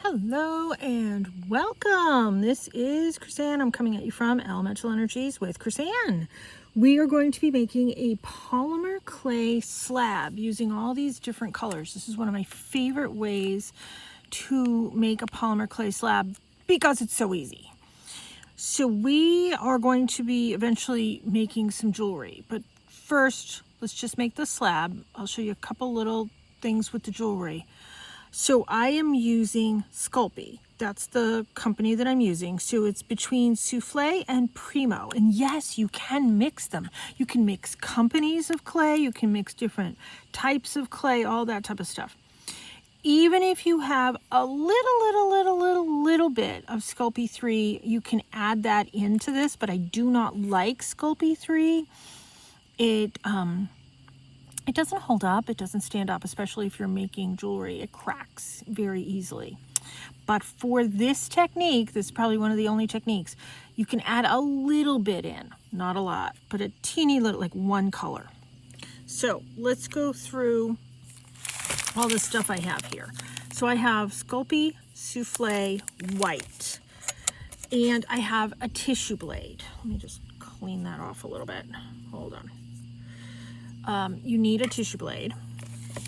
Hello and welcome. This is Chrisanne. I'm coming at you from Elemental Energies with Chrisanne. We are going to be making a polymer clay slab using all these different colors. This is one of my favorite ways to make a polymer clay slab because it's so easy. So we are going to be eventually making some jewelry, but first let's just make the slab. I'll show you a couple little things with the jewelry. So I am using Sculpey. That's the company that I'm using. So it's between Soufflé and Primo. And yes, you can mix them. You can mix companies of clay. You can mix different types of clay, all that type of stuff. Even if you have a little bit of Sculpey 3, you can add that into this, but I do not like Sculpey 3. It doesn't hold up, it doesn't stand up, especially if you're making jewelry. It cracks very easily. But for this technique, this is probably one of the only techniques, you can add a little bit in, not a lot, but a teeny little, like one color. So let's go through all the stuff I have here. So I have Sculpey Soufflé White, and I have a tissue blade. Let me just clean that off a little bit. Hold on. You need a tissue blade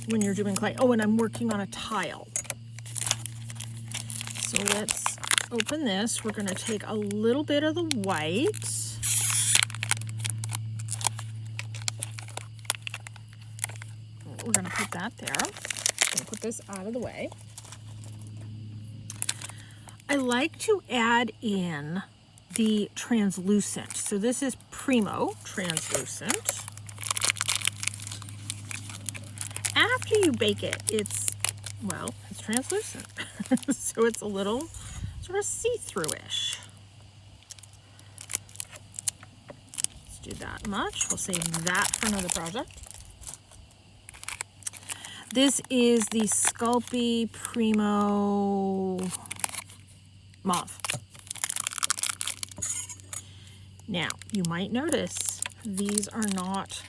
when you're doing clay. Oh, and I'm working on a tile. So let's open this. We're going to take a little bit of the white. We're going to put that there. I'm going to put this out of the way. I like to add in the translucent. So this is Primo translucent. After you bake it, it's translucent. So it's a little sort of see-through-ish. Let's do that much. We'll save that for another project. This is the Sculpey Primo Mauve. Now, you might notice these are not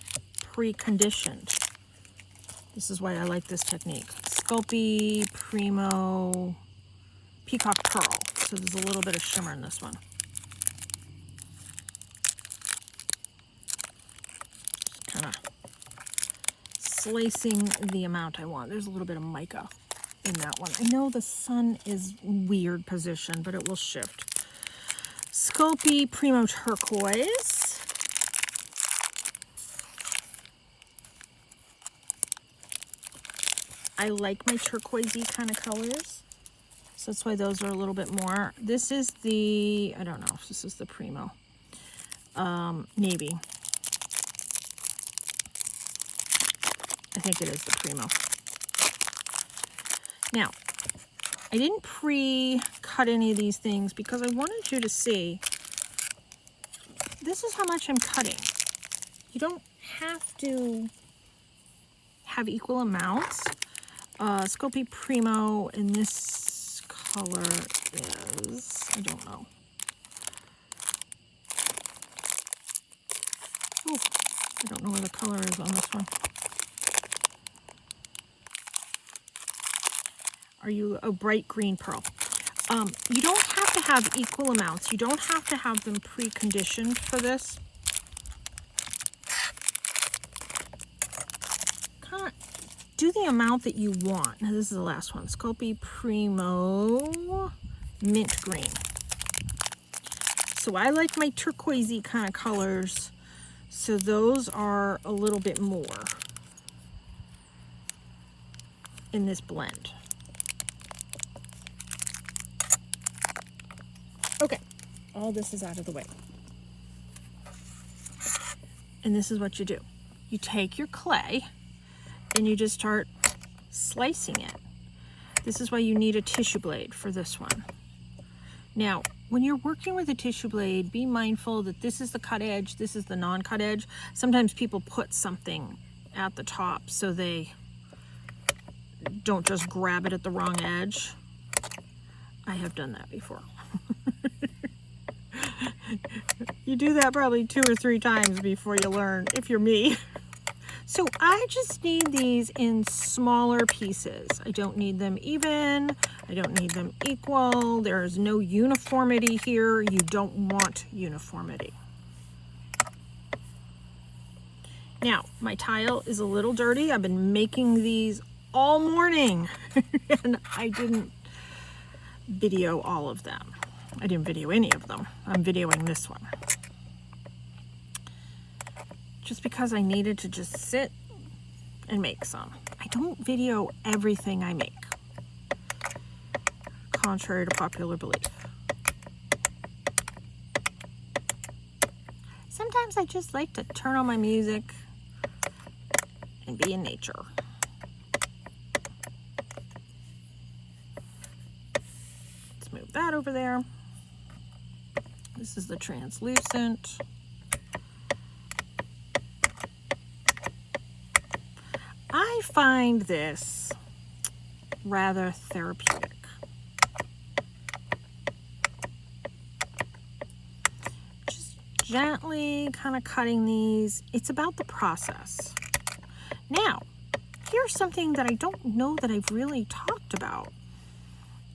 pre-conditioned. This is why I like this technique. Sculpey Primo Peacock Pearl. So there's a little bit of shimmer in this one. Just kind of slicing the amount I want. There's a little bit of mica in that one. I know the sun is weird position, but it will shift. Sculpey Primo Turquoise. I like my turquoisey kind of colors, so that's why those are a little bit more. This is the, I don't know if this is the Primo, navy. I think it is the Primo. Now, I didn't pre-cut any of these things because I wanted you to see, this is how much I'm cutting. You don't have to have equal amounts. Sculpey Primo in this color is, I don't know. Oh, I don't know where the color is on this one. Are you a bright green pearl? You don't have to have equal amounts. You don't have to have them pre-conditioned for this. Do the amount that you want. Now this is the last one. Sculpey Primo Mint Green. So I like my turquoisey kind of colors. So those are a little bit more in this blend. Okay, all this is out of the way. And this is what you do. You take your clay and you just start slicing it. This is why you need a tissue blade for this one. Now, when you're working with a tissue blade, be mindful that this is the cut edge, this is the non-cut edge. Sometimes people put something at the top so they don't just grab it at the wrong edge. I have done that before. You do that probably 2 or 3 times before you learn, if you're me. So I just need these in smaller pieces. I don't need them even. I don't need them equal. There's no uniformity here. You don't want uniformity. Now, my tile is a little dirty. I've been making these all morning and I didn't video all of them. I didn't video any of them. I'm videoing this one. Just because I needed to just sit and make some. I don't video everything I make, contrary to popular belief. Sometimes I just like to turn on my music and be in nature. Let's move that over there. This is the translucent. I find this rather therapeutic. Just gently kind of cutting these. It's about the process. Now, here's something that I don't know that I've really talked about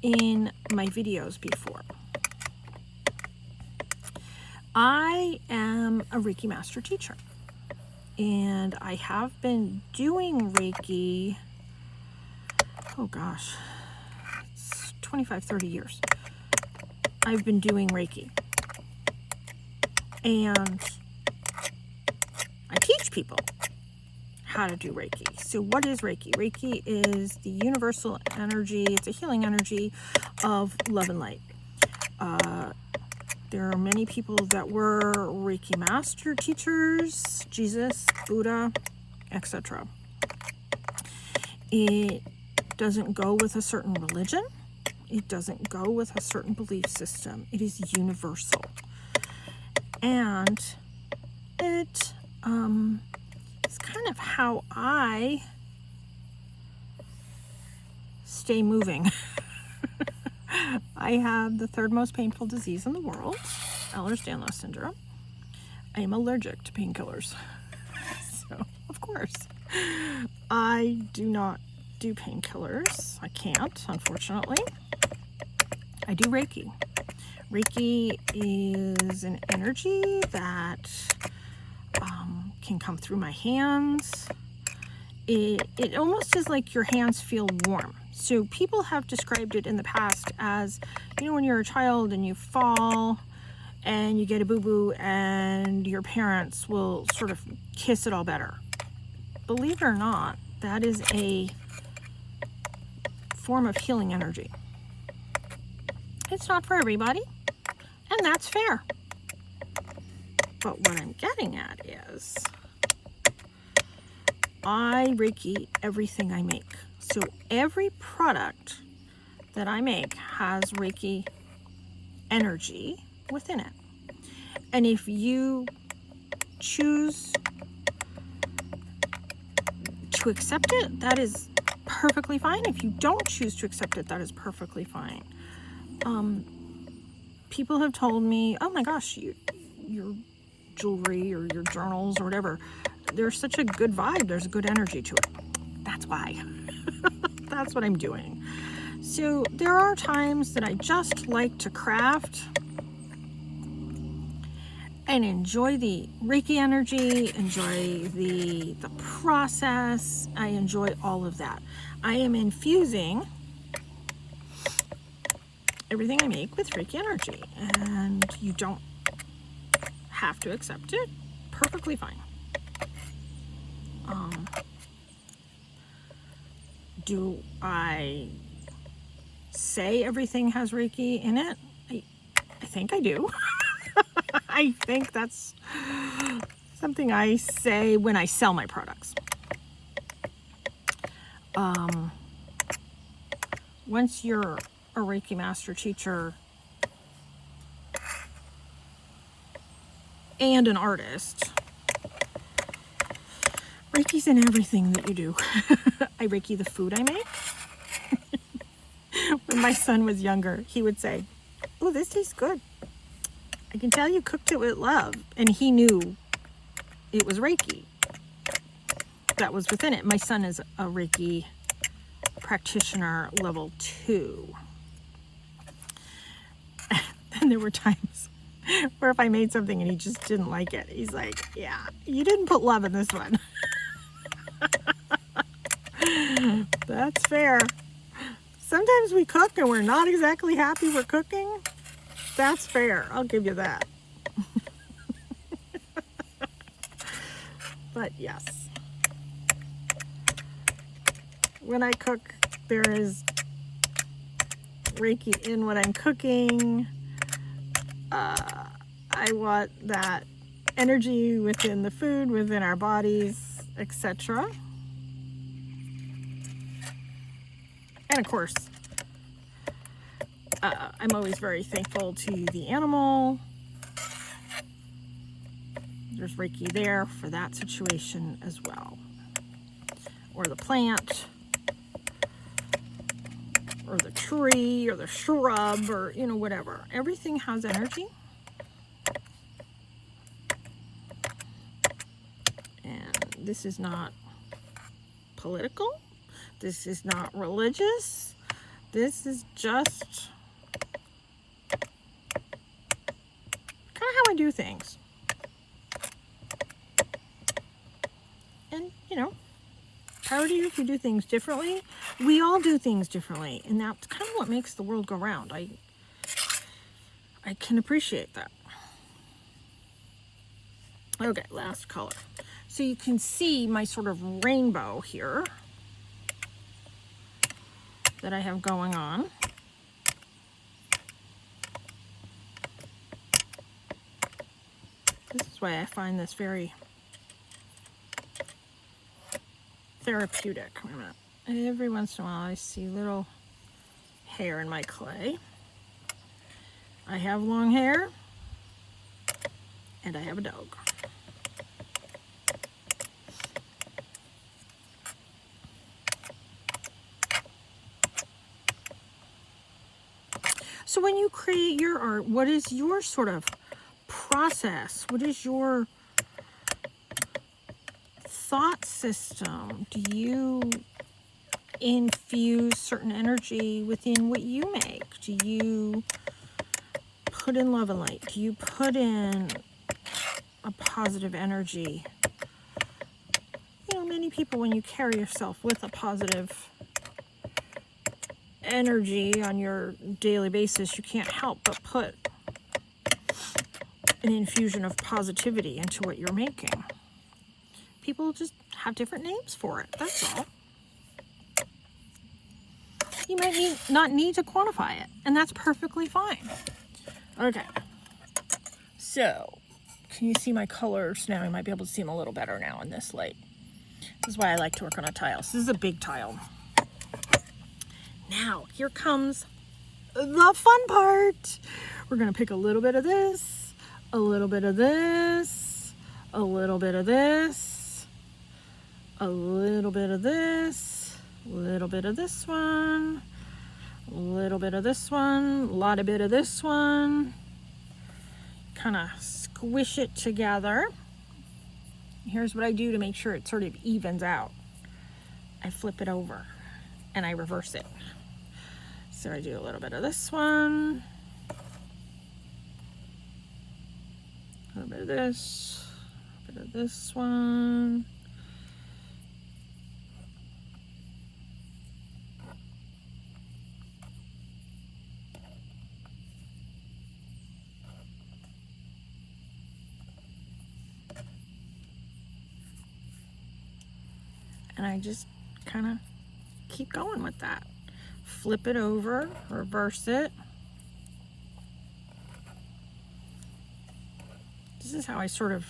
in my videos before. I am a Reiki master teacher, and I have been doing Reiki, oh gosh, it's 25, 30 years. I've been doing Reiki, and I teach people how to do Reiki. So what is Reiki? Reiki is the universal energy. It's a healing energy of love and light. There are many people that were Reiki master teachers, Jesus, Buddha, etc. It doesn't go with a certain religion. It doesn't go with a certain belief system. It is universal. And it is kind of how I stay moving. I have the third most painful disease in the world, Ehlers-Danlos syndrome. I am allergic to painkillers. So, of course, I do not do painkillers. I can't, unfortunately. I do Reiki. Reiki is an energy that can come through my hands. It almost is like your hands feel warm. So people have described it in the past as, you know, when you're a child and you fall and you get a boo-boo and your parents will sort of kiss it all better. Believe it or not, that is a form of healing energy. It's not for everybody, and that's fair. But what I'm getting at is I Reiki everything I make. So every product that I make has Reiki energy within it. And if you choose to accept it, that is perfectly fine. If you don't choose to accept it, that is perfectly fine. People have told me, oh my gosh, your jewelry or your journals or whatever, there's such a good vibe, there's a good energy to it. That's why. That's what I'm doing. So there are times that I just like to craft and enjoy the Reiki energy, enjoy the process. I enjoy all of that. I am infusing everything I make with Reiki energy, and you don't have to accept it. Perfectly fine. Do I say everything has Reiki in it? I think I do. I think that's something I say when I sell my products. Once you're a Reiki master teacher and an artist, Reiki's in everything that you do. I Reiki the food I make. When my son was younger, he would say, oh, this tastes good. I can tell you cooked it with love. And he knew it was Reiki. that was within it. My son is a Reiki practitioner level 2. And there were times where if I made something and he just didn't like it, he's like, yeah, you didn't put love in this one. That's fair. Sometimes we cook and we're not exactly happy we're cooking. That's fair. I'll give you that. But yes, when I cook, there is Reiki in what I'm cooking. I want that energy within the food, within our bodies, etc. And of course, I'm always very thankful to the animal. There's Reiki there for that situation as well. Or the plant, or the tree, or the shrub, or, you know, whatever. Everything has energy. And this is not political. This is not religious. This is just kind of how I do things. And, you know, power to you if you do things differently. We all do things differently, and that's kind of what makes the world go round. I can appreciate that. Okay, last color. So you can see my sort of rainbow here that I have going on. This is why I find this very therapeutic. Every once in a while I see little hair in my clay. I have long hair and I have a dog. So when you create your art, what is your sort of process? What is your thought system? Do you infuse certain energy within what you make? Do you put in love and light? Do you put in a positive energy? You know, many people, when you carry yourself with a positive energy on your daily basis, you can't help but put an infusion of positivity into what you're making. People just have different names for it, that's all. You might not need to quantify it, and that's perfectly fine. Okay, so can you see my colors now? You might be able to see them a little better now in this light. This is why I like to work on a tile. So this is a big tile. Now, here comes the fun part. We're gonna pick a little bit of this, a little bit of this, a little bit of this, a little bit of this, a little bit of this one, a little bit of this one, a lot of bit of this one. Kind of squish it together. Here's what I do to make sure it sort of evens out. I flip it over and I reverse it. So I do a little bit of this one, a little bit of this, a bit of this one. And I just kind of keep going with that. Flip it over, reverse it. This is how I sort of,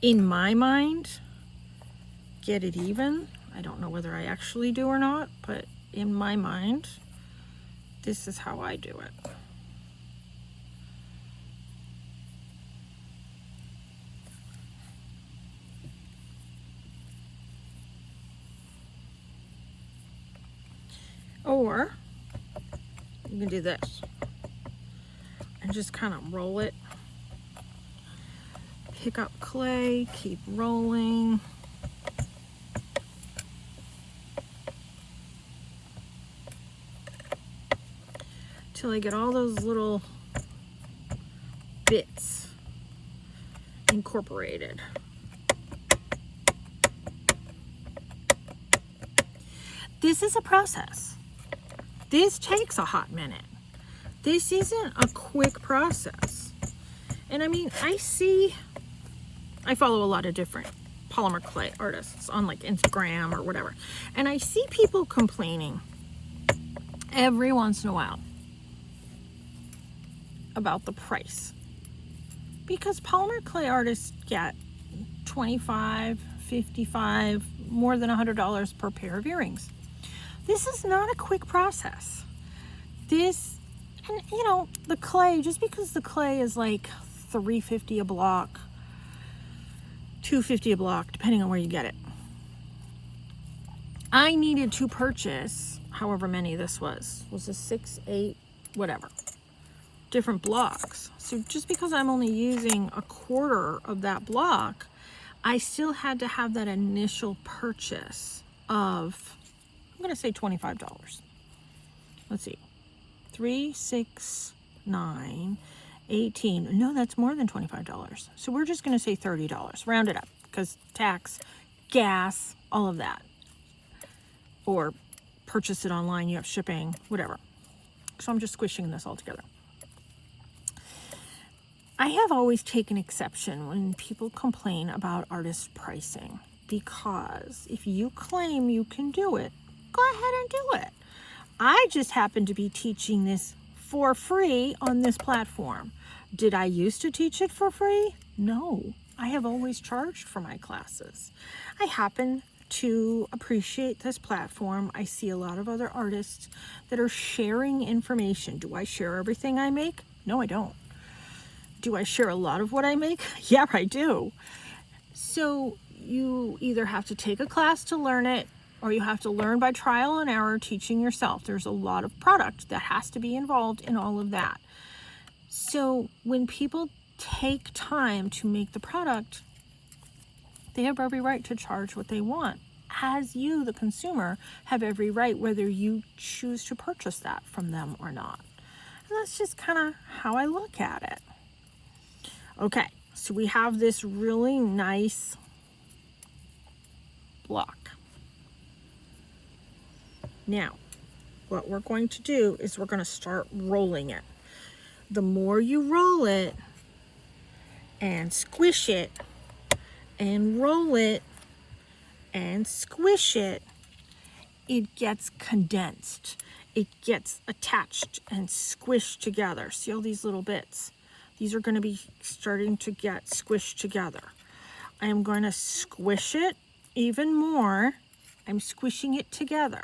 in my mind, get it even. I don't know whether I actually do or not, but in my mind, this is how I do it. Or you can do this and just kind of roll it. Pick up clay, keep rolling. till I get all those little bits incorporated. This is a process. This takes a hot minute. This isn't a quick process. And I mean, I follow a lot of different polymer clay artists on like Instagram or whatever. And I see people complaining every once in a while about the price. Because polymer clay artists get $25, $55, more than $100 per pair of earrings. This is not a quick process. This, and you know, the clay, just because the clay is like $3.50 a block, $2.50 a block, depending on where you get it. I needed to purchase however many this was a 6, 8, whatever, different blocks. So just because I'm only using a quarter of that block, I still had to have that initial purchase of, I'm going to say $25. Let's see. 3, 6, 9, 18. No, that's more than $25. So we're just going to say $30. Round it up because tax, gas, all of that. Or purchase it online, you have shipping, whatever. So I'm just squishing this all together. I have always taken exception when people complain about artist pricing, because if you claim you can do it, go ahead and do it. I just happen to be teaching this for free on this platform. Did I used to teach it for free? No, I have always charged for my classes. I happen to appreciate this platform. I see a lot of other artists that are sharing information. Do I share everything I make? No, I don't. Do I share a lot of what I make? Yeah, I do. So you either have to take a class to learn it, or you have to learn by trial and error, teaching yourself. There's a lot of product that has to be involved in all of that. So when people take time to make the product, they have every right to charge what they want. As you, the consumer, have every right whether you choose to purchase that from them or not. And that's just kind of how I look at it. Okay, so we have this really nice block. Now, what we're going to do is we're going to start rolling it. The more you roll it and squish it and roll it and squish it, it gets condensed. It gets attached and squished together. See all these little bits? These are going to be starting to get squished together. I am going to squish it even more. I'm squishing it together.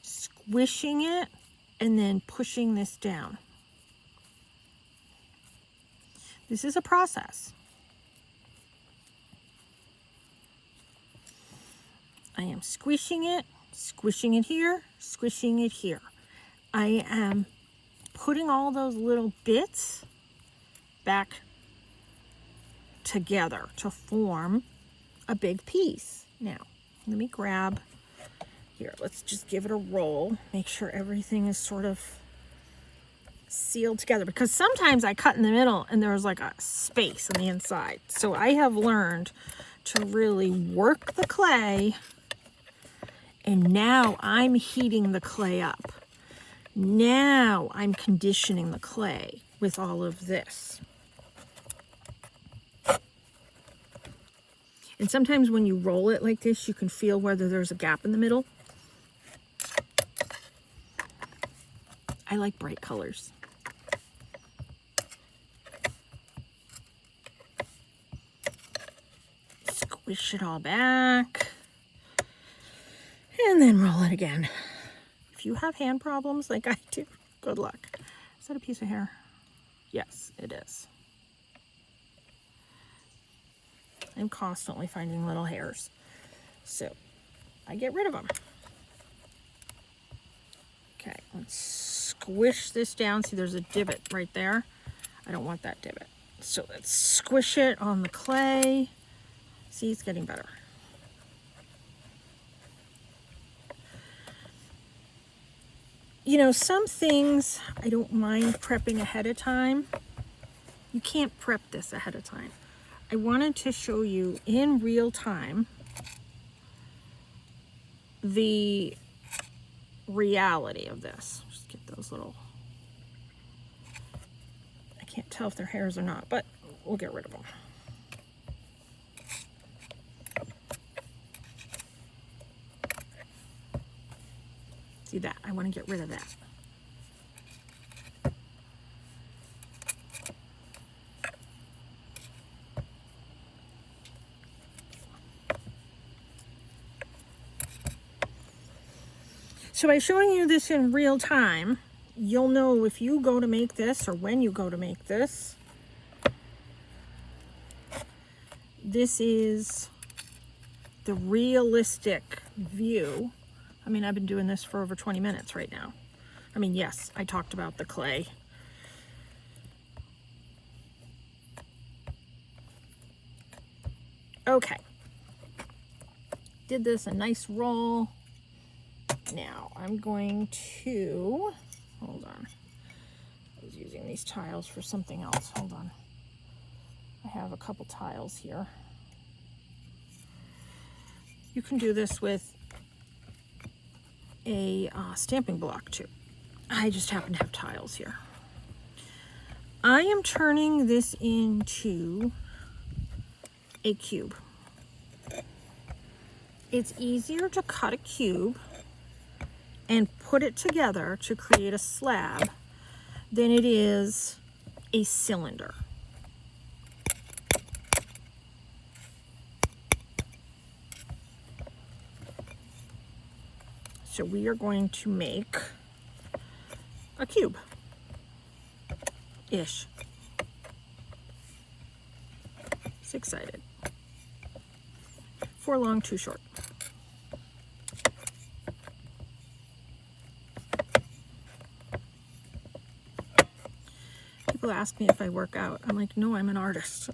Squishing it and then pushing this down. This is a process. I am squishing it here, squishing it here. I am putting all those little bits back together to form a big piece. Now, let me grab here. Let's just give it a roll. Make sure everything is sort of sealed together, because sometimes I cut in the middle and there's like a space on the inside. So I have learned to really work the clay, and now I'm heating the clay up. Now I'm conditioning the clay with all of this. And sometimes when you roll it like this, you can feel whether there's a gap in the middle. I like bright colors. Squish it all back. And then roll it again. If you have hand problems like I do, good luck. Is that a piece of hair? Yes, it is. I'm constantly finding little hairs, so I get rid of them. Okay, let's squish this down. See, there's a divot right there. I don't want that divot. So let's squish it on the clay. See, it's getting better. You know, some things I don't mind prepping ahead of time. You can't prep this ahead of time. I wanted to show you in real time the reality of this. Just get those little, I can't tell if they're hairs or not, but we'll get rid of them. See that? I want to get rid of that. So by showing you this in real time, you'll know if you go to make this or when you go to make this. This is the realistic view. I mean, I've been doing this for over 20 minutes right now. I mean, yes, I talked about the clay. Okay. Did this a nice roll. Now I'm going to, hold on. I was using these tiles for something else. Hold on. I have a couple tiles here. You can do this with a stamping block too. I just happen to have tiles here. I am turning this into a cube. It's easier to cut a cube and put it together to create a slab than it is a cylinder. So we are going to make a cube-ish. It's excited. 4 long, 2 short. People ask me if I work out. I'm like, no, I'm an artist.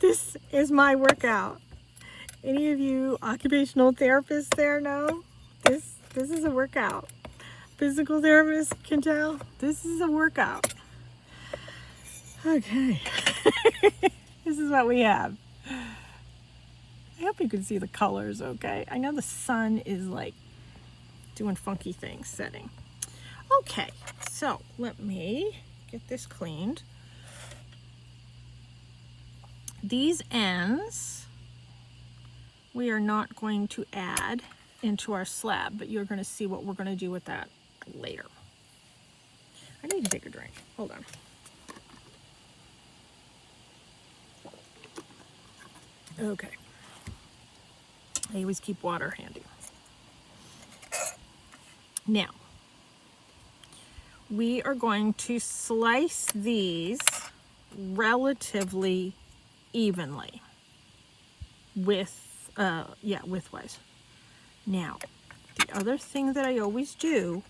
This is my workout. Any of you occupational therapists there know? This is a workout. Physical therapists can tell this is a workout. Okay. This is what we have. I hope you can see the colors okay. I know the sun is like doing funky things setting. Okay, so let me get this cleaned. These ends we are not going to add into our slab, but you're going to see what we're going to do with that later. I need to take a drink. Hold on. Okay. I always keep water handy. Now, we are going to slice these relatively evenly widthwise. Now, the other thing that I always do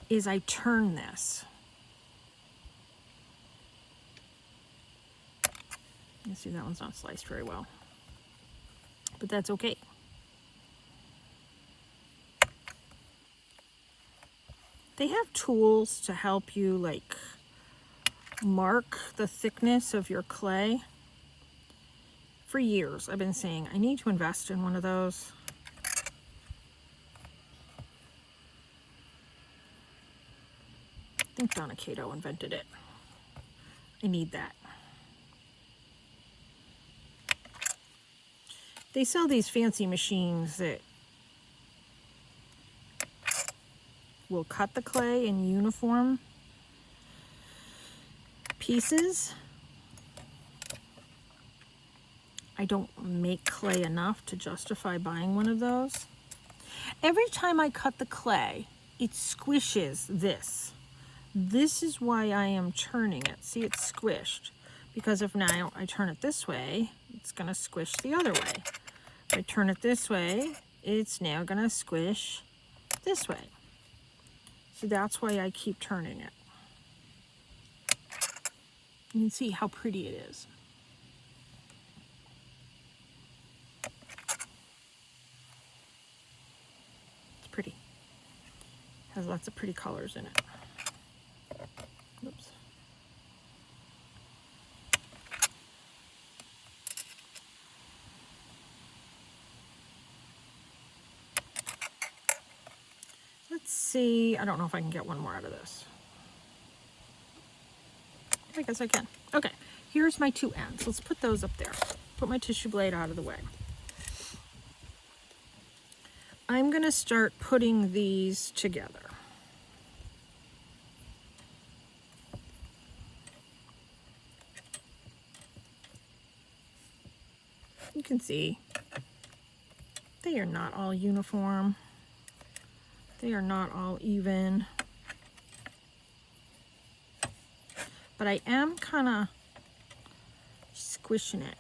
is I turn this. You see that one's not sliced very well, but that's okay. They have tools to help you like mark the thickness of your clay. For years, I've been saying I need to invest in one of those. I think Donna Cato invented it. I need that. They sell these fancy machines that will cut the clay in uniform pieces. I don't make clay enough to justify buying one of those. Every time I cut the clay, it squishes this. This is why I am turning it. See, it's squished. Because if now I turn it this way, it's going to squish the other way. If I turn it this way, it's now going to squish this way. So that's why I keep turning it. You can see how pretty it is. pretty. Has lots of pretty colors in it. Oops. Let's see. I don't know if I can get one more out of this. I guess I can. Okay, here's my two ends. Let's put those up there. Put my tissue blade out of the way. I'm going to start putting these together. You can see they are not all uniform. They are not all even. But I am kind of squishing it.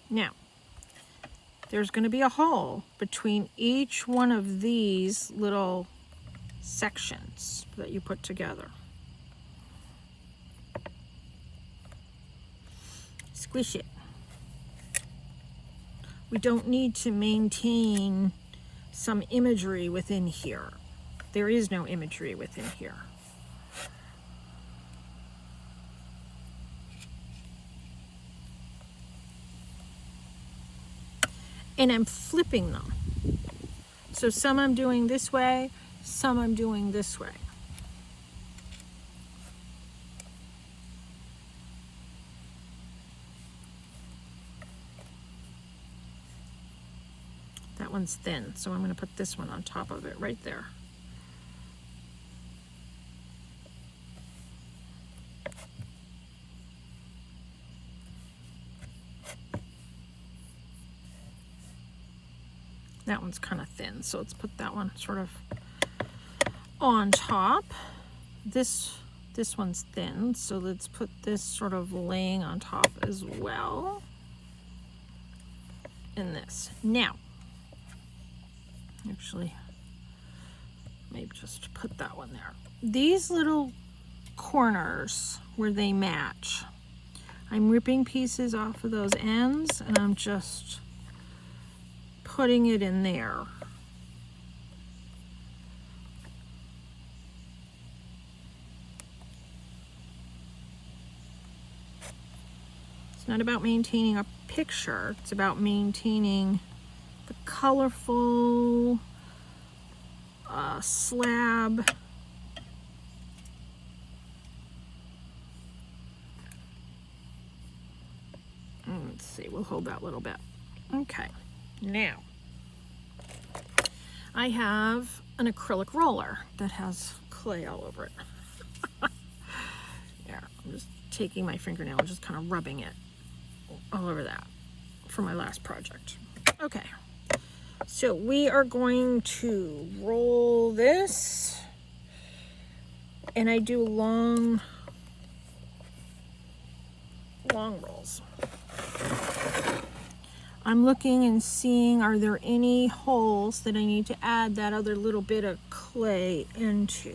Now, there's going to be a hole between each one of these little sections that you put together. Squish it. We don't need to maintain some imagery within here. There is no imagery within here. And I'm flipping them. So some I'm doing this way, some I'm doing this way. That one's thin, so I'm going to put this one on top of it right there. That one's kind of thin, so let's put that one sort of on top. This one's thin, so let's put this sort of laying on top as well. And this. Now, actually, maybe just put that one there. These little corners where they match, I'm ripping pieces off of those ends and I'm just putting it in there. It's not about maintaining a picture, it's about maintaining the colorful slab. Let's see, we'll hold that little bit. Okay, now I have an acrylic roller that has clay all over it. Yeah, I'm just taking my fingernail and just kind of rubbing it all over that for my last project. Okay, so we are going to roll this, and I do long rolls. I'm looking and seeing, are there any holes that I need to add that other little bit of clay into?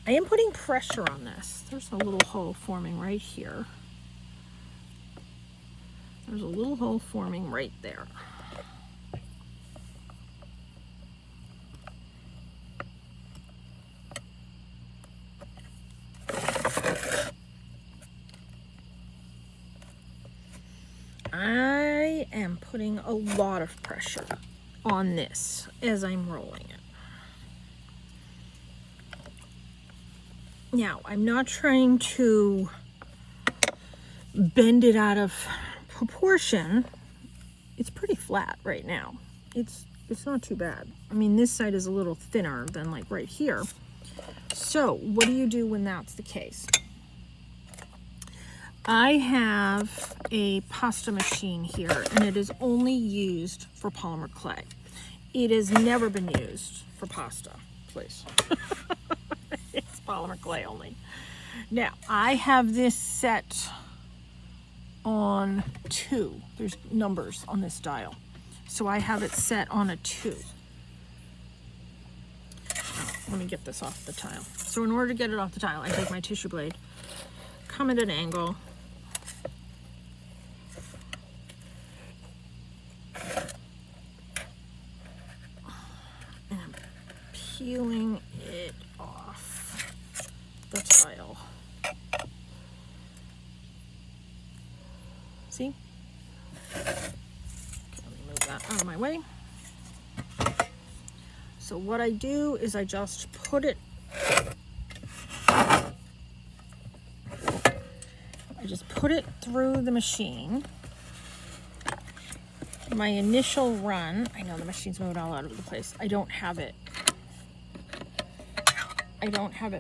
I am putting pressure on this. There's a little hole forming right here. There's a little hole forming right there. I am putting a lot of pressure on this as I'm rolling it. Now, I'm not trying to bend it out of proportion. It's pretty flat right now. It's not too bad. I mean, this side is a little thinner than like right here. So what do you do when that's the case? I have a pasta machine here, and it is only used for polymer clay. It has never been used for pasta, please. It's polymer clay only. Now, I have this set on 2. There's numbers on this dial. So I have it set on a 2. Oh, let me get this off the tile. So in order to get it off the tile, I take my tissue blade, come at an angle, and I'm peeling it off the tile. See? Okay, let me move that out of my way. So what I do is I just put it, through the machine. My initial run, I know the machine's moving all out of the place. I don't have it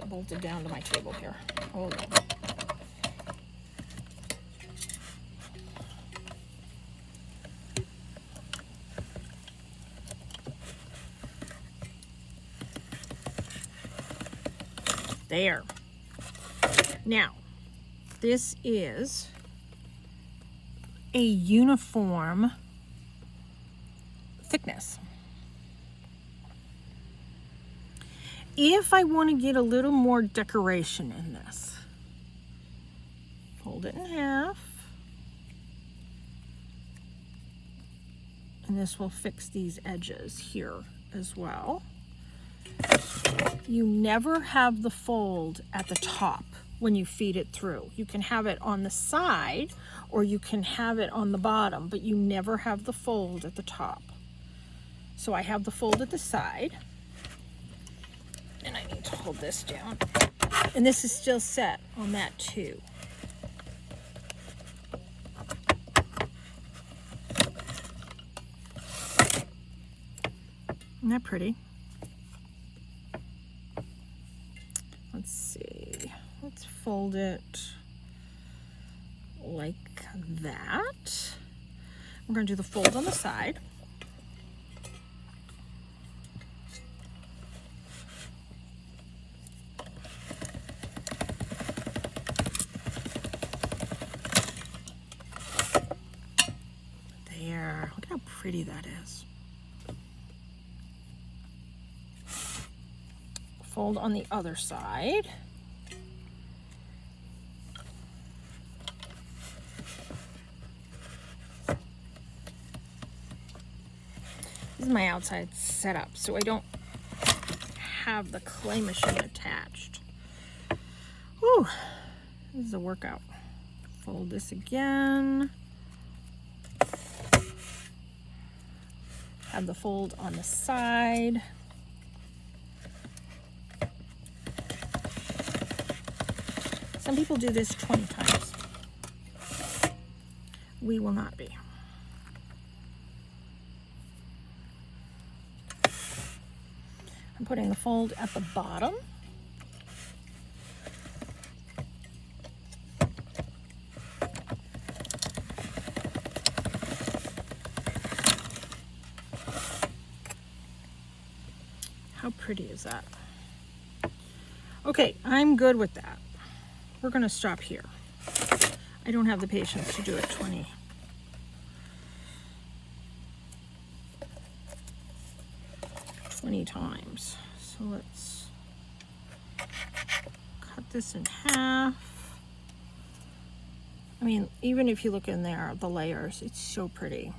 bolted down to my table here. Hold on. There. Now, this is a uniform thickness. If I want to get a little more decoration in this, fold it in half, and this will fix these edges here as well. You never have the fold at the top when you feed it through. You can have it on the side or you can have it on the bottom, but you never have the fold at the top. So I have the fold at the side, and I need to hold this down. And this is still set on that 2. Isn't that pretty? Let's see. Let's fold it like that. We're going to do the fold on the side. There. Look how pretty that is. Fold on the other side. This is my outside setup, so I don't have the clay machine attached. Whew, this is a workout. Fold this again. Have the fold on the side. Some people do this 20 times. We will not be. I'm putting the fold at the bottom. How pretty is that? Okay, I'm good with that. We're going to stop here. I don't have the patience to do it 20 times. So let's cut this in half. I mean, even if you look in there, the layers, it's so pretty.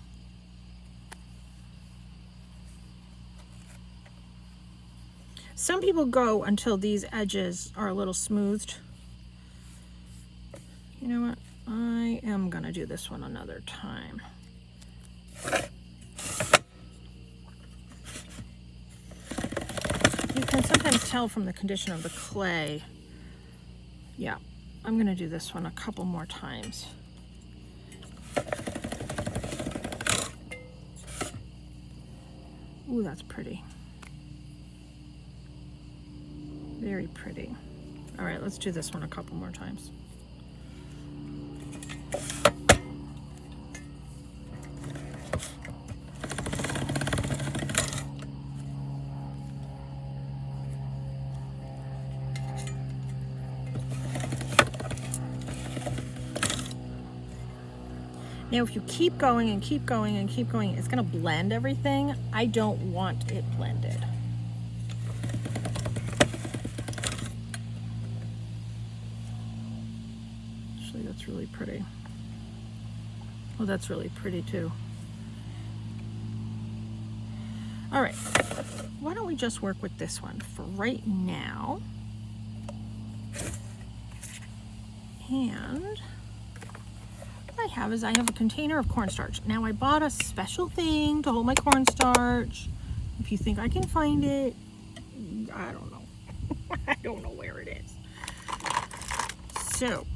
Some people go until these edges are a little smoothed. You know what? I am gonna do this one another time. You can sometimes tell from the condition of the clay. Yeah, I'm gonna do this one a couple more times. Ooh, that's pretty. Very pretty. All right, let's do this one a couple more times. Now, if you keep going and keep going and keep going, it's gonna blend everything. I don't want it blended. Actually, that's really pretty. Oh, that's really pretty too. All right, why don't we just work with this one for right now? And what I have is I have a container of cornstarch. Now I bought a special thing to hold my cornstarch. If you think I can find it, I don't know. I don't know where it is. So,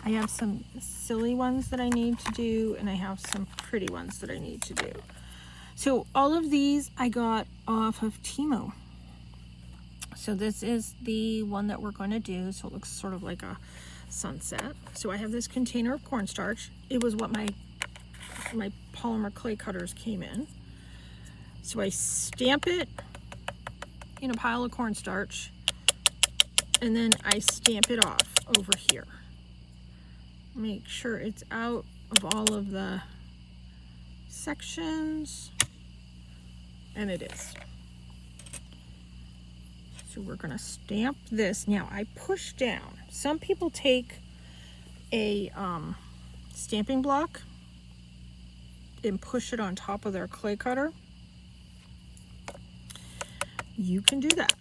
I have some silly ones that I need to do, and I have some pretty ones that I need to do. So all of these I got off of Temu. So this is the one that we're going to do. So it looks sort of like a sunset. So I have this container of cornstarch. It was what my polymer clay cutters came in. So I stamp it in a pile of cornstarch, and then I stamp it off over here. Make sure it's out of all of the sections, and it is. So we're gonna stamp this. Now I push down. Some people take a stamping block and push it on top of their clay cutter. You can do that.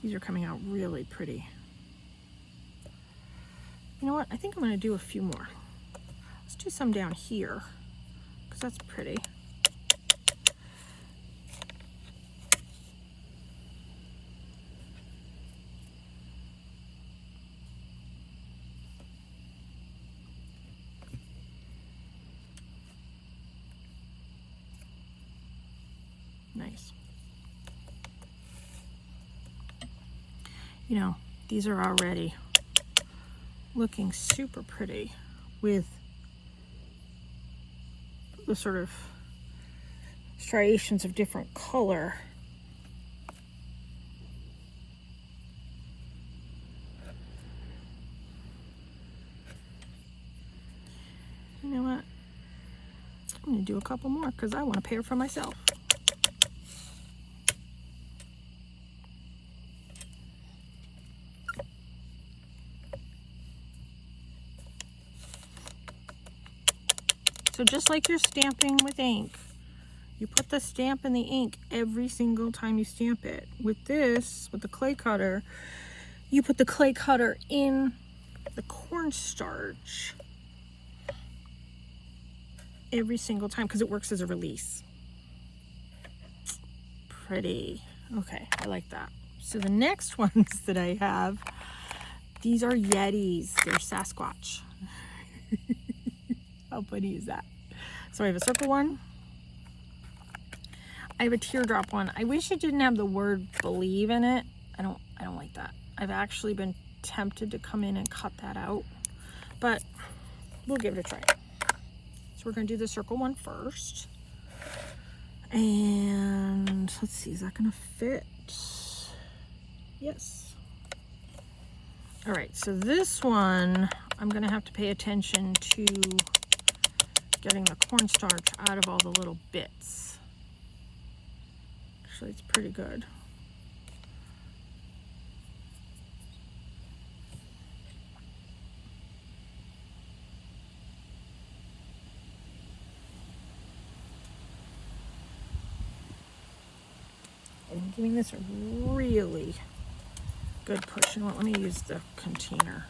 These are coming out really pretty. You know what? I think I'm going to do a few more. Let's do some down here, because that's pretty. Nice. You know, these are already looking super pretty with the sort of striations of different color. You know what? I'm going to do a couple more because I want a pair for myself. So just like you're stamping with ink, you put the stamp in the ink every single time you stamp it. With this, with the clay cutter, you put the clay cutter in the cornstarch every single time because it works as a release. Pretty. Okay, I like that. So the next ones that I have, these are Yetis. They're Sasquatch. How funny is that? So I have a circle one. I have a teardrop one. I wish it didn't have the word believe in it. I don't like that. I've actually been tempted to come in and cut that out, but we'll give it a try. So we're gonna do the circle one first. And let's see, is that gonna fit? Yes. All right, so this one, I'm gonna have to pay attention to getting the cornstarch out of all the little bits. Actually, it's pretty good. I'm giving this a really good push. You know what? Let me use the container.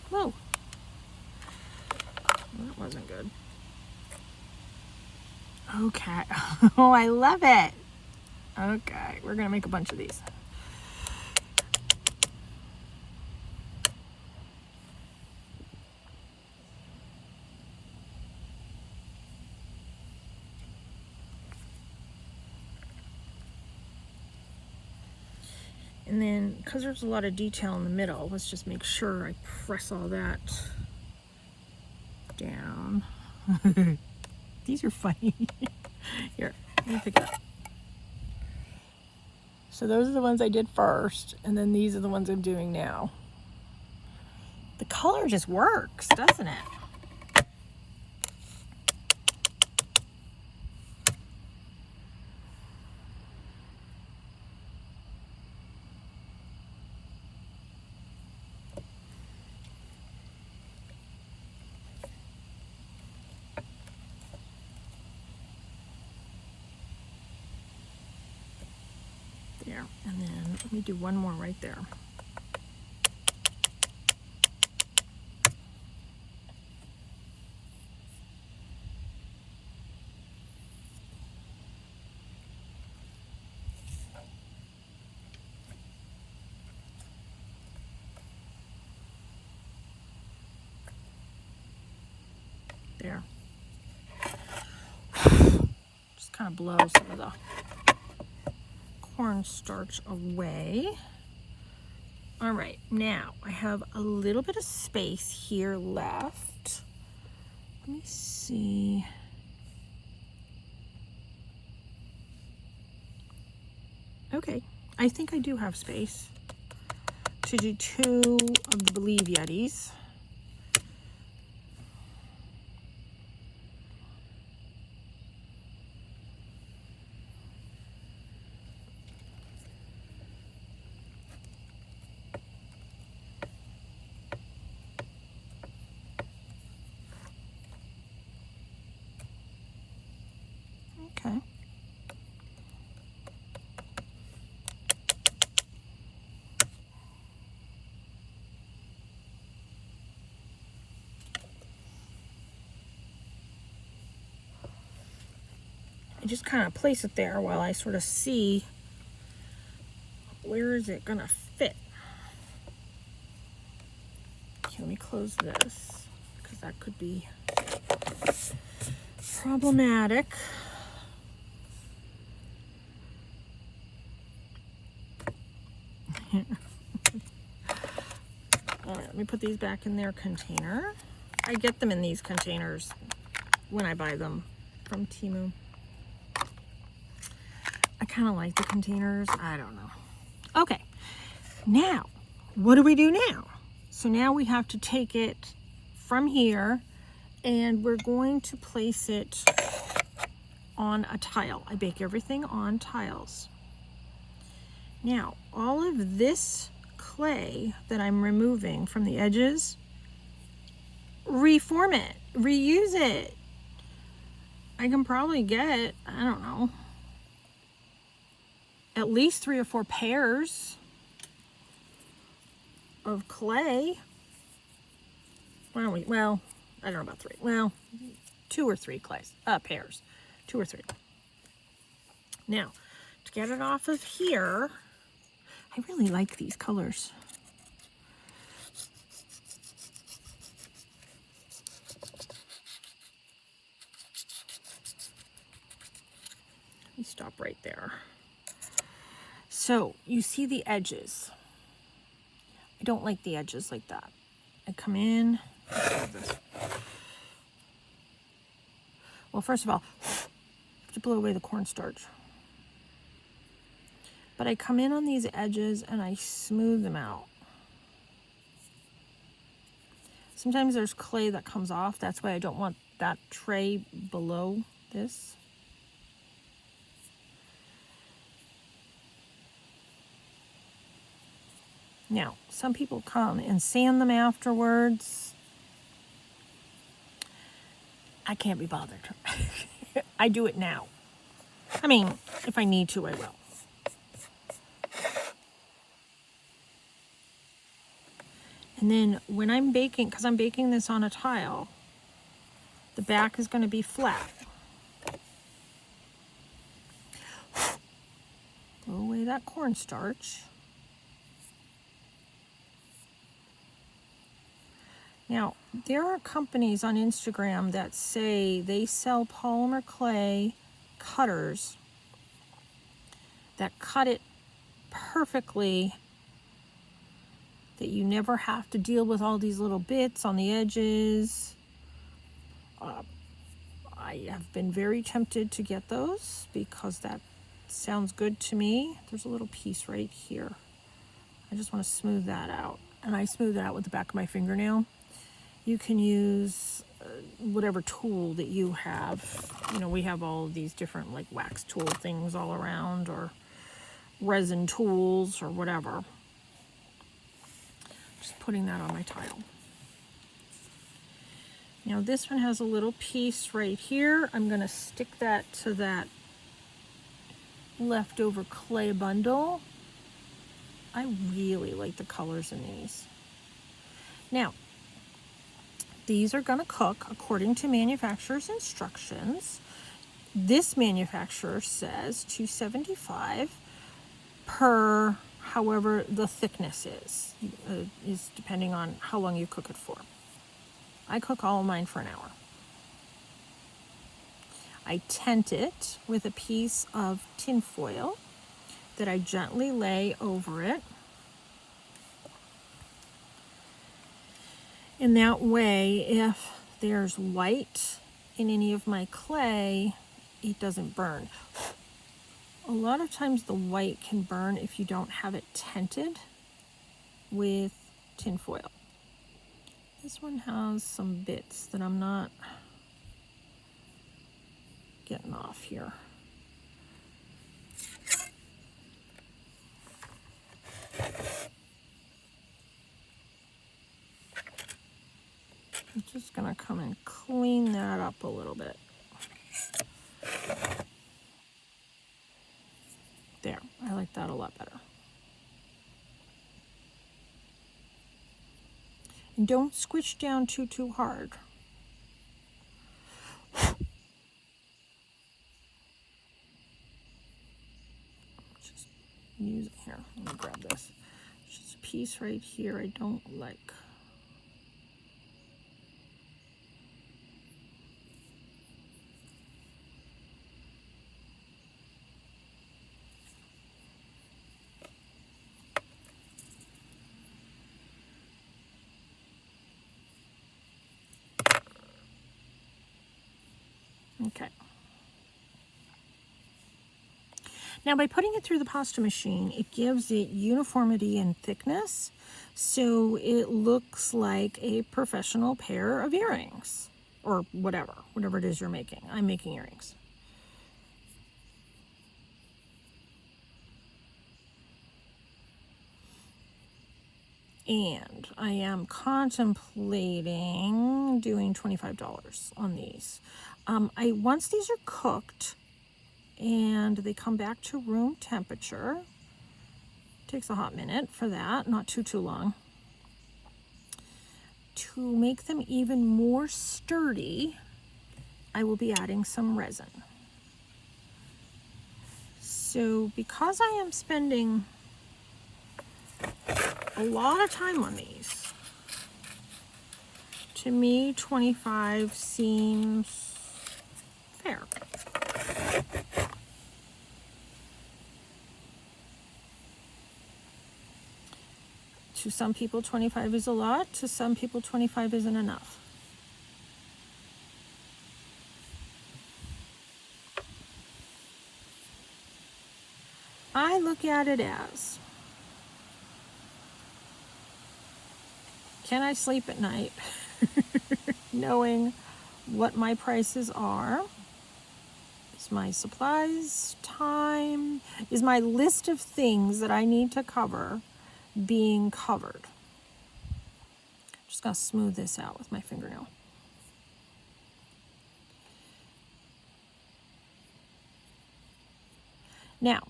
Whoa. That wasn't good. Okay. Oh, I love it. Okay, we're gonna make a bunch of these. And then, because there's a lot of detail in the middle, let's just make sure I press all that down. These are funny. Here, Let me pick it up. So those are the ones I did first, and then these are the ones I'm doing now. The color just works, doesn't it? There, and then let me do one more right there. There. Just kind of blow some of the cornstarch away. All right, now I have a little bit of space here left. Let me see. Okay, I think I do have space to do 2 of the Believe Yetis. Okay. I just kind of place it there while I sort of see where is it gonna fit. Okay, let me close this because that could be problematic. All right, let me put these back in their container. I get them in these containers when I buy them from Temu. I kind of like the containers. I don't know. Okay, now, what do we do now? So now we have to take it from here and we're going to place it on a tile. I bake everything on tiles. Now, all of this clay that I'm removing from the edges, reform it, reuse it. I can probably get, I don't know, at least 3 or 4 pairs of clay. Why don't we, well, I don't know about 3. Well, 2 or 3 clays, pairs, 2 or 3. Now, to get it off of here, I really like these colors. Let me stop right there. So you see the edges. I don't like the edges like that. I come in. Well, first of all, I have to blow away the cornstarch. But I come in on these edges and I smooth them out. Sometimes there's clay that comes off. That's why I don't want that tray below this. Now, some people come and sand them afterwards. I can't be bothered. I do it now. I mean, if I need to, I will. And then when I'm baking, because I'm baking this on a tile, the back is going to be flat. Throw away that cornstarch. Now, there are companies on Instagram that say they sell polymer clay cutters that cut it perfectly, that you never have to deal with all these little bits on the edges. I have been very tempted to get those because that sounds good to me. There's a little piece right here. I just want to smooth that out. And I smooth it out with the back of my fingernail. You can use whatever tool that you have. You know, we have all of these different like wax tool things all around, or resin tools or whatever. Just putting that on my tile. Now this one has a little piece right here. I'm going to stick that to that leftover clay bundle. I really like the colors in these. Now, these are going to cook according to manufacturer's instructions. This manufacturer says 275 per however the thickness is depending on how long you cook it for. I cook all of mine for an hour. I tent it with a piece of tin foil that I gently lay over it. And that way, if there's white in any of my clay, it doesn't burn. A lot of times the white can burn if you don't have it tented with tin foil. This one has some bits that I'm not getting off here. I'm just gonna come and clean that up a little bit. There, I like that a lot better. And don't squish down too hard. Just use it here. Let me grab this. Just a piece right here I don't like. Okay. Now by putting it through the pasta machine, it gives it uniformity and thickness, so it looks like a professional pair of earrings, or whatever it is you're making. I'm making earrings. And I am contemplating doing $25 on these. Once these are cooked and they come back to room temperature, takes a hot minute for that, not too long. To make them even more sturdy, I will be adding some resin. So because I am spending a lot of time on these, to me 25 seems fair. To some people 25 is a lot, to some people 25 isn't enough. I look at it as, can I sleep at night knowing what my prices are? Is my supplies, time, is my list of things that I need to cover being covered? Just gonna smooth this out with my fingernail. Now,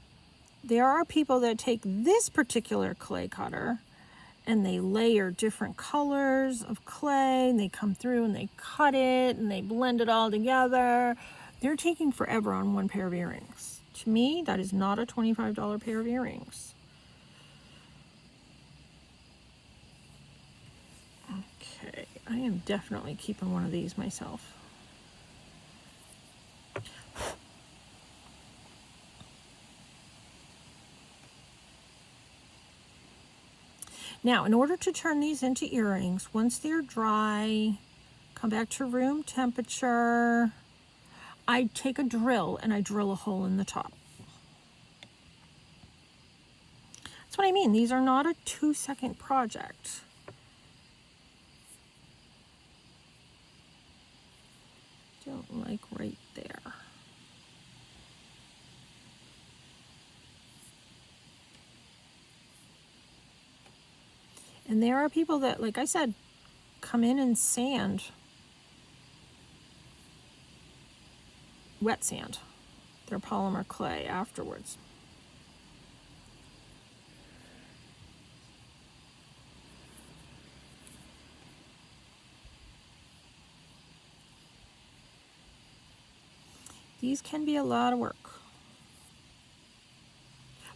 there are people that take this particular clay cutter and they layer different colors of clay, and they come through and they cut it and they blend it all together. They're taking forever on one pair of earrings. To me, that is not a $25 pair of earrings. Okay, I am definitely keeping one of these myself. Now, in order to turn these into earrings, once they're dry, come back to room temperature, I take a drill and I drill a hole in the top. That's what I mean. These are not a 2-second project. Don't like right there. And there are people that, like I said, come in and sand, wet sand, their polymer clay afterwards. These can be a lot of work.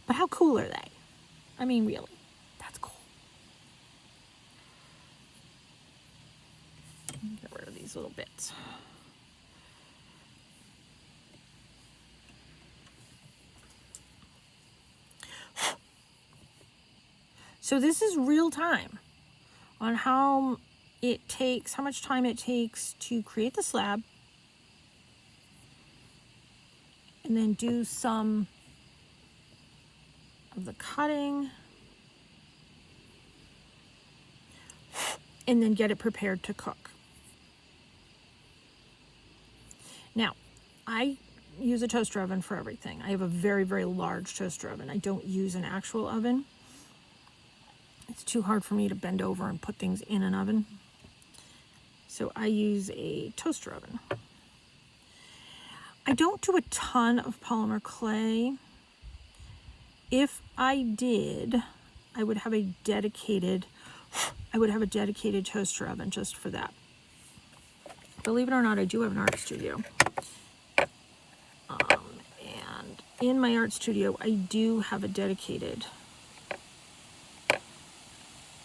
But how cool are they? I mean, really, that's cool. Get rid of these little bits. So this is real time on how much time it takes to create the slab and then do some of the cutting and then get it prepared to cook. Now, I use a toaster oven for everything. I have a very, very large toaster oven. I don't use an actual oven. It's too hard for me to bend over and put things in an oven. So I use a toaster oven. I don't do a ton of polymer clay. If I did, I would have a dedicated toaster oven just for that. Believe it or not, I do have an art studio. And in my art studio, I do have a dedicated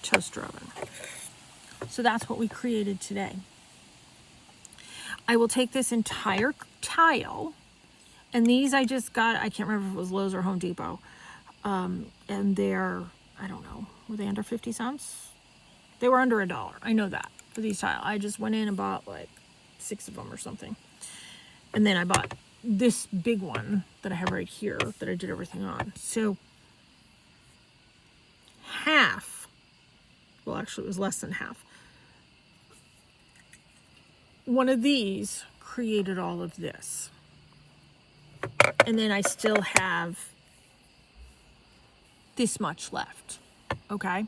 toaster oven. So that's what we created today. I will take this entire tile, and these I just got, I can't remember if it was Lowe's or Home Depot, and they're, I don't know, were they under 50 cents? They were under $1. I know that for these tile. I just went in and bought like 6 of them or something. And then I bought this big one that I have right here that I did everything on. So half, well, actually it was less than half. One of these created all of this. And then I still have this much left, okay?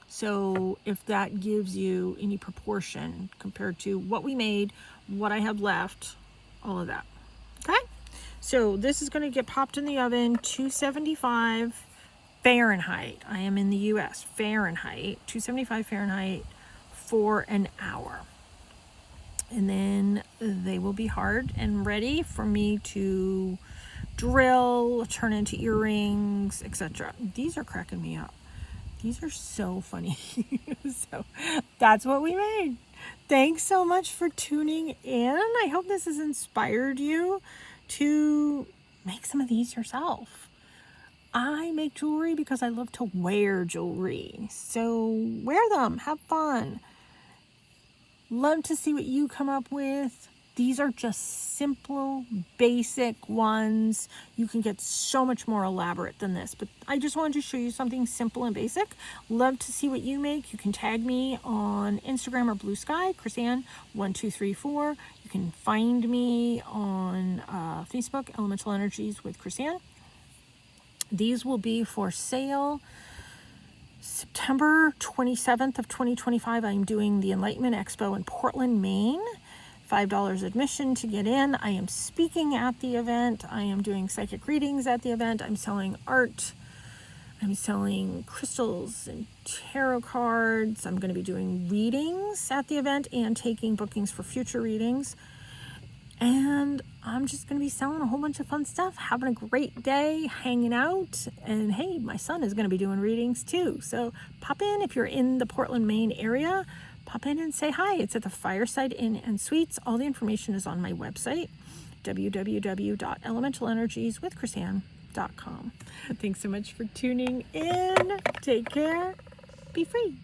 So if that gives you any proportion compared to what we made, what I have left, all of that, okay? So this is gonna get popped in the oven, 275 Fahrenheit. I am in the US, Fahrenheit, 275 Fahrenheit for an hour. And then they will be hard and ready for me to drill, turn into earrings, etc. These are cracking me up. These are so funny. So that's what we made. Thanks so much for tuning in. I hope this has inspired you to make some of these yourself. I make jewelry because I love to wear jewelry. So wear them, have fun. Love to see what you come up with. These are just simple, basic ones. You can get so much more elaborate than this, but I just wanted to show you something simple and basic. Love to see what you make. You can tag me on Instagram or Blue Sky, Chrisanne1234. You can find me on Facebook, Elemental Energies with Chrisanne. These will be for sale September 27th of 2025. I'm doing the Enlightenment Expo in Portland, Maine. $5 admission to get in. I am speaking at the event. I am doing psychic readings at the event. I'm selling art. I'm selling crystals and tarot cards. I'm going to be doing readings at the event and taking bookings for future readings. And I'm just going to be selling a whole bunch of fun stuff, having a great day, hanging out. And hey, my son is going to be doing readings too. So pop in if you're in the Portland, Maine area. Pop in and say hi. It's at the Fireside Inn and Suites. All the information is on my website, www.elementalenergieswithchrisanne.com. Thanks so much for tuning in. Take care. Be free.